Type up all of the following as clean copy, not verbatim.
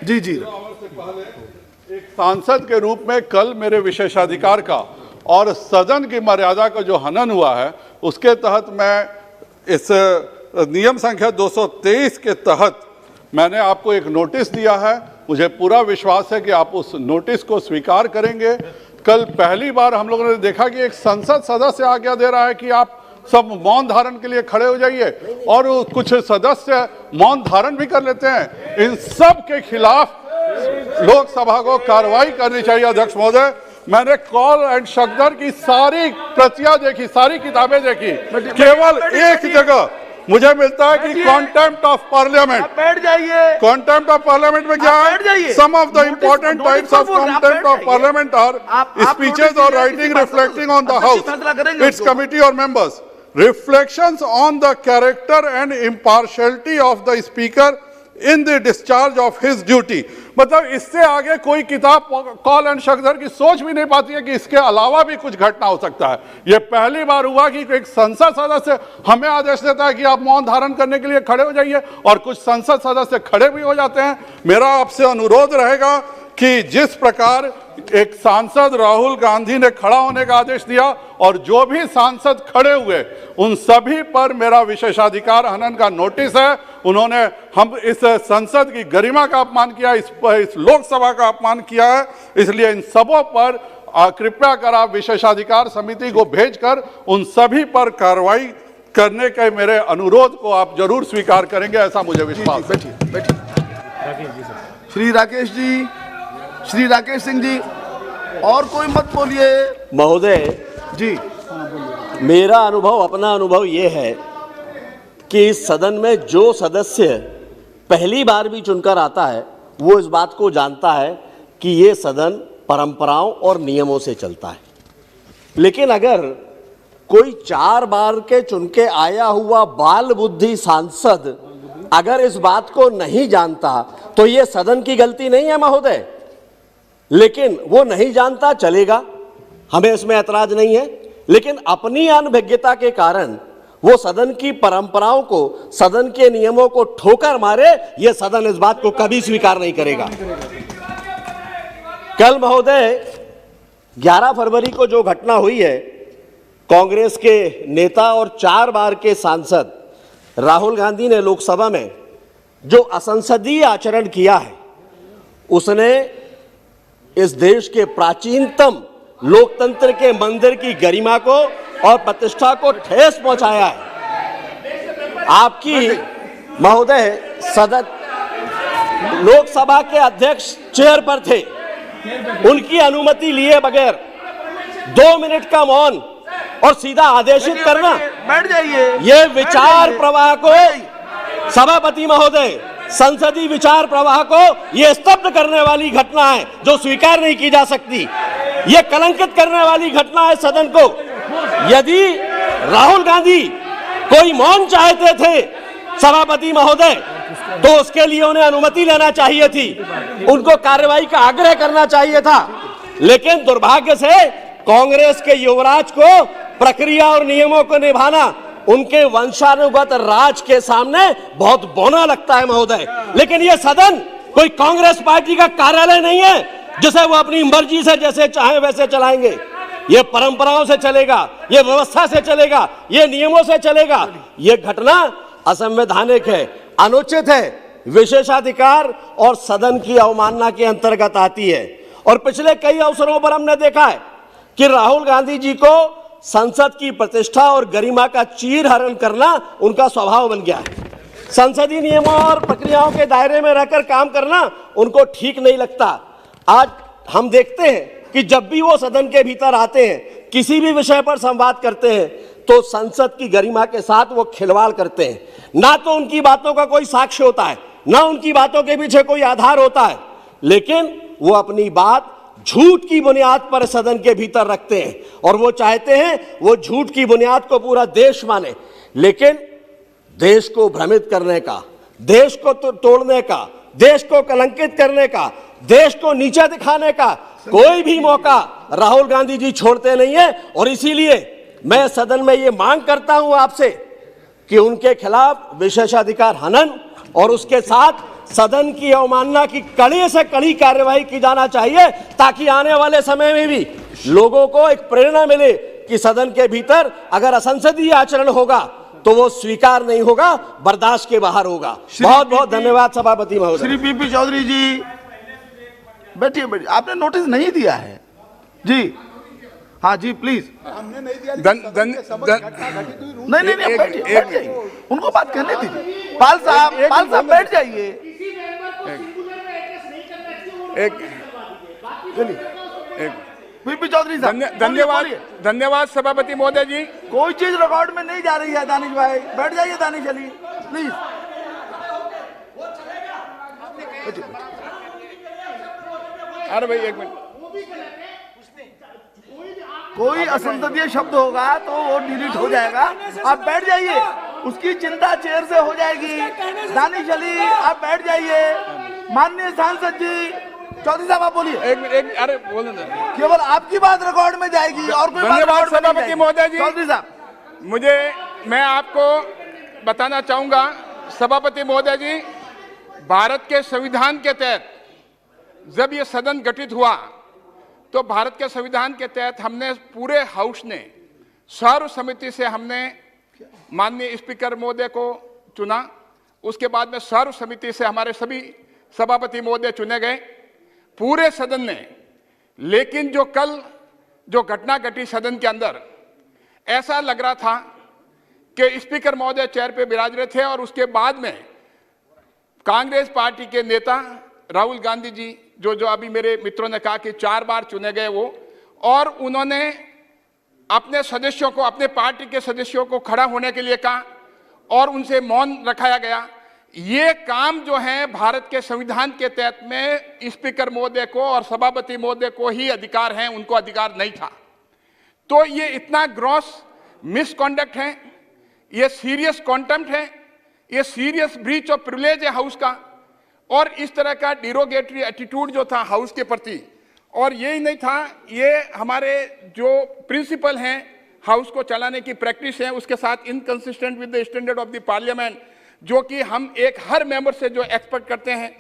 जी जी एक सांसद के रूप में कल मेरे विशेषाधिकार का और सदन की मर्यादा का जो हनन हुआ है, उसके तहत मैं इस नियम संख्या 223 के तहत मैंने आपको एक नोटिस दिया है। मुझे पूरा विश्वास है कि आप उस नोटिस को स्वीकार करेंगे। कल पहली बार हम लोगों ने देखा कि एक संसद सदस्य आज्ञा दे रहा है कि आप सब मौन धारण के लिए खड़े हो जाइए, और कुछ सदस्य मौन धारण भी कर लेते हैं। इन सब के खिलाफ लोकसभा को कार्रवाई करनी चाहिए। अध्यक्ष महोदय, मैंने कॉल एंड शक्दर की सारी प्रतियां देखी, सारी किताबें देखी, केवल एक जगह मुझे मिलता है कि कॉन्टेम्प्ट ऑफ पार्लियामेंट। बैठ जाइए। कॉन्टेम्प्ट ऑफ पार्लियामेंट में क्या है? Some of the important types of contempt of parliament are speeches और writing reflecting on the house, its committee और members, reflections on the character and impartiality of the speaker in the discharge of his duty। मतलब इससे आगे कोई किताब call and शक्दर की सोच भी नहीं पाती है कि इसके अलावा भी कुछ घटना हो सकता है। यह पहली बार हुआ कि एक संसद सदस्य हमें आदेश देता है कि आप मौन धारण करने के लिए खड़े हो जाइए, और कुछ संसद सदस्य खड़े भी हो जाते हैं। मेरा आपसे अनुरोध रहेगा कि जिस प्रकार एक सांसद राहुल गांधी ने खड़ा होने का आदेश दिया, और जो भी सांसद खड़े हुए उन सभी पर मेरा विशेषाधिकार हनन का नोटिस है। उन्होंने हम इस संसद की गरिमा का अपमान किया, इस लोकसभा का अपमान किया है। इसलिए इन सबों पर कृपया कर आप विशेषाधिकार समिति को भेजकर उन सभी पर कार्रवाई करने के मेरे अनुरोध को आप जरूर स्वीकार करेंगे, ऐसा मुझे विश्वास है। बैठिए। श्री राकेश जी, श्री राकेश सिंह जी, और कोई मत बोलिए। महोदय जी, मेरा अनुभव, अपना अनुभव ये है कि इस सदन में जो सदस्य पहली बार भी चुनकर आता है वो इस बात को जानता है कि ये सदन परंपराओं और नियमों से चलता है। लेकिन अगर कोई 4 बार के चुन के आया हुआ बाल बुद्धि सांसद अगर इस बात को नहीं जानता तो ये सदन की गलती नहीं है महोदय। लेकिन वो नहीं जानता, चलेगा, हमें इसमें ऐतराज नहीं है। लेकिन अपनी अनभिज्ञता के कारण वो सदन की परंपराओं को, सदन के नियमों को ठोकर मारे, ये सदन इस बात को कभी स्वीकार नहीं करेगा। कल महोदय 11 फरवरी को जो घटना हुई है, कांग्रेस के नेता और 4 बार के सांसद राहुल गांधी ने लोकसभा में जो असंसदीय आचरण किया है, उसने इस देश के प्राचीनतम लोकतंत्र के मंदिर की गरिमा को और प्रतिष्ठा को ठेस पहुंचाया है। आपकी महोदय सदन लोकसभा के अध्यक्ष चेयर पर थे, उनकी अनुमति लिए बगैर 2 मिनट का मौन और सीधा आदेशित करना, बैठ जाइए। ये विचार प्रवाह को, सभापति महोदय, संसदीय विचार प्रवाह को ये स्तब्ध करने वाली घटना है जो स्वीकार नहीं की जा सकती। ये कलंकित करने वाली घटना है सदन को। यदि राहुल गांधी कोई मौन चाहते थे सभापति महोदय, तो उसके लिए उन्हें अनुमति लेना चाहिए थी, उनको कार्रवाई का आग्रह करना चाहिए था। लेकिन दुर्भाग्य से कांग्रेस के युवराज को प्रक्रिया और नियमों को निभाना उनके वंशानुगत राज के सामने बहुत बौना लगता है महोदय। लेकिन यह सदन कोई कांग्रेस पार्टी का कार्यालय नहीं है जिसे वो अपनी मर्जी से जैसे चाहे वैसे चलाएंगे। ये परंपराओं से चलेगा, ये व्यवस्था से चलेगा, ये नियमों से चलेगा। ये घटना असंवैधानिक है, अनुचित है, विशेषाधिकार और सदन की अवमानना के अंतर्गत आती है। और पिछले कई अवसरों पर हमने देखा है कि राहुल गांधी जी को संसद की प्रतिष्ठा और गरिमा का चीरहरण करना उनका स्वभाव बन गया है। संसदीय नियमों और प्रक्रियाओं के दायरे में रहकर काम करना उनको ठीक नहीं लगता। आज हम देखते हैं कि जब भी वो सदन के भीतर आते हैं, किसी भी विषय पर संवाद करते हैं, तो संसद की गरिमा के साथ वो खिलवाड़ करते हैं। ना तो उनकी बातों का कोई साक्ष्य होता है, ना उनकी बातों के पीछे कोई आधार होता है, लेकिन वो अपनी बात झूठ की बुनियाद पर सदन के भीतर रखते हैं। और वो चाहते हैं वो झूठ की बुनियाद को पूरा देश माने। लेकिन देश को भ्रमित करने का, देश को तोड़ने का, देश को कलंकित करने का, देश को नीचे दिखाने का कोई भी मौका राहुल गांधी जी छोड़ते नहीं है। और इसीलिए मैं सदन में ये मांग करता हूं आपसे कि उनके खिलाफ विशेषाधिकार हनन और उसके साथ सदन की अवमानना की कड़ी से कड़ी कार्यवाही की जाना चाहिए, ताकि आने वाले समय में भी लोगों को एक प्रेरणा मिले कि सदन के भीतर अगर असंसदीय आचरण होगा तो वो स्वीकार नहीं होगा, बर्दाश्त के बाहर होगा। बहुत बहुत धन्यवाद सभापति महोदय। श्री पीपी चौधरी जी बैठिए बैठिए, आपने नोटिस नहीं दिया है जी। हाँ जी प्लीज। हमने नहीं दिया। नहीं नहीं बैठ जाइए, उनको बात कहने दीजिए। पाल साहब बैठ जाइए। पीपी चौधरी साहब धन्यवाद सभापति महोदय जी। कोई चीज रिकॉर्ड में नहीं जा रही है। दानिश भाई बैठ जाइए, दानिश अली प्लीज। अरे भाई एक मिनट, कोई असंसदीय शब्द होगा तो वो डिलीट हो जाएगा। आप बैठ जाइए, उसकी चिंता चेयर से हो जाएगी। दानिश अली आप बैठ जाइए। माननीय सांसद जी, चौधरी साहब आप बोलिए। एक मिनट, अरे बोलने दो। केवल आपकी बात रिकॉर्ड में जाएगी और कोई बात धन्यवाद रिकॉर्ड में नहीं सभापति महोदय जी। चौधरी साहब मैं आपको बताना चाहूंगा सभापति महोदय जी, भारत के संविधान के तहत जब ये सदन गठित हुआ तो भारत के संविधान के तहत हमने पूरे हाउस ने सर्वसम्मति से हमने माननीय स्पीकर महोदय को चुना। उसके बाद में सर्वसम्मति से हमारे सभी सभापति महोदय चुने गए पूरे सदन ने। लेकिन जो कल जो घटना घटी सदन के अंदर, ऐसा लग रहा था कि स्पीकर महोदय चेयर पे विराज रहे थे और उसके बाद में कांग्रेस पार्टी के नेता राहुल गांधी जी, जो अभी मेरे मित्रों ने कहा कि 4 बार चुने गए वो, और उन्होंने अपने सदस्यों को, अपने पार्टी के सदस्यों को खड़ा होने के लिए कहा और उनसे मौन रखाया गया। ये काम जो है भारत के संविधान के तहत में स्पीकर महोदय को और सभापति महोदय को ही अधिकार हैं, उनको अधिकार नहीं था। तो ये इतना ग्रॉस मिसकॉन्डक्ट है, ये सीरियस कॉन्टेम्प्ट है, ये सीरियस ब्रीच ऑफ प्रिविलेज है हाउस का, और इस तरह का डिरोगेटरी एटीट्यूड जो था हाउस के प्रति। और यही नहीं था, ये हमारे जो प्रिंसिपल हैं हाउस को चलाने की प्रैक्टिस है, उसके साथ inconsistent with the standard of the parliament, जो कि हम एक हर मेंबर से जो एक्सपेक्ट करते हैं।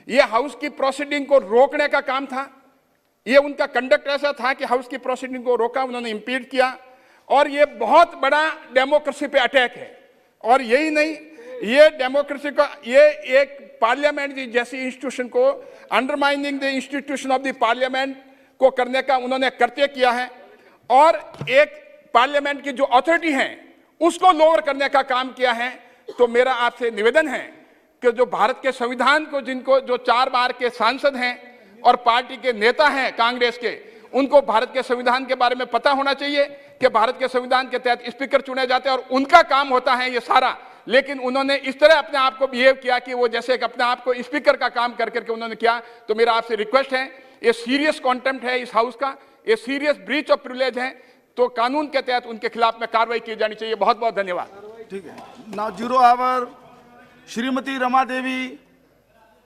ये हाउस की प्रोसीडिंग को रोकने का काम था। ये उनका कंडक्ट ऐसा था कि हाउस की प्रोसीडिंग को रोका, उन्होंने इंपीड किया, और ये बहुत बड़ा डेमोक्रेसी पे अटैक है। और यही नहीं, ये डेमोक्रेसी का, ये एक पार्लियामेंट जैसी इंस्टीट्यूशन को undermining the institution of the parliament को करने का उन्होंने कृत्य किया है, और एक पार्लियामेंट की जो अथॉरिटी है उसको लोअर करने का काम किया है। तो मेरा आपसे निवेदन है कि जो भारत के संविधान को, जिनको जो 4 बार के सांसद हैं और पार्टी के नेता हैं कांग्रेस के, उनको भारत के संविधान के बारे में पता होना चाहिए कि भारत के संविधान के तहत स्पीकर चुने जाते हैं और उनका काम होता है ये सारा। लेकिन उन्होंने इस तरह अपने आप को बिहेव किया कि वो जैसे अपने आप को स्पीकर का काम कर करके उन्होंने किया। तो मेरा आपसे रिक्वेस्ट है, ये सीरियस कॉन्टेम्प्ट है इस हाउस का, ये सीरियस ब्रीच ऑफ प्रिविलेज है, तो कानून के तहत उनके खिलाफ में कार्रवाई की जानी चाहिए। बहुत बहुत धन्यवाद। ठीक है। नाउ 0 आवर श्रीमती रमा देवी।